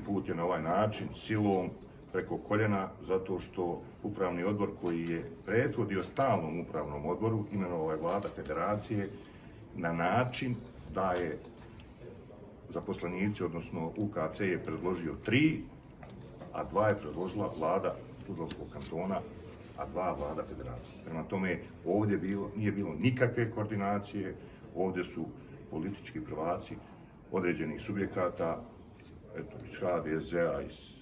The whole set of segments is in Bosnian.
put je na ovaj način, silom, preko koljena, zato što upravni odbor koji je prethodio stalnom upravnom odboru, imenovala je vlada federacije na način da je zaposlenici, odnosno UKC je predložio 3, a 2 je predložila vlada Tuzlanskog kantona, a 2 vlada federacije. Prema tome, ovdje nije bilo nikakve koordinacije, ovdje su politički prvaci određenih subjekata, eto, iz HDZ-a, iz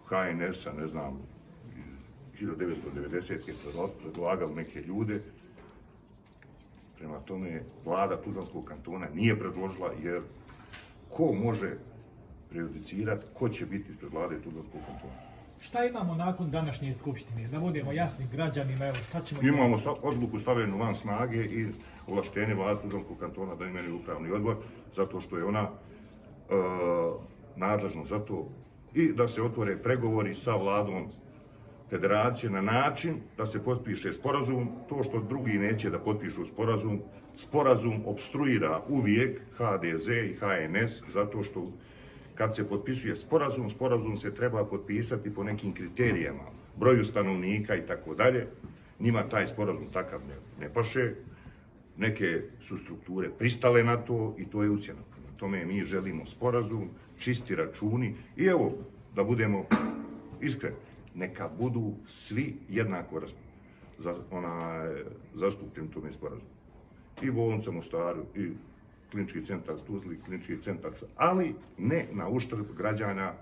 HNS-a, ne znam, iz 1990. je predlagali neke ljude. Prema tome, vlada Tuzlanskog kantona nije predložila, jer ko može prejudicirati ko će biti ispred vlade Tuzlanskog kantona? Šta imamo nakon današnje skupštine? Da budemo jasni građanima, evo, šta ćemo... Imamo odluku stavljenu van snage i ovlaštenje vlade Tuzlanskog kantona da imenuje upravni odbor, zato što je ona nadležna za to, i da se otvore pregovori sa vladom federacije na način da se potpiše sporazum. To što drugi neće da potpišu sporazum opstruira uvijek HDZ i HNS, zato što kad se potpisuje sporazum se treba potpisati po nekim kriterijama, broju stanovnika i tako dalje. Njima taj sporazum takav ne paše, neke su strukture pristale na to i to je ucjena. Tome mi želimo sporazum, čisti računi i evo, da budemo iskreni, neka budu svi jednako zastupljeni tome sporazumu. I bolnica u Mostaru, i klinički centar Tuzli, klinički centar, ali ne na uštrb građana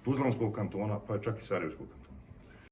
Tuzlanskog kantona, pa čak i Sarajevskog kantona.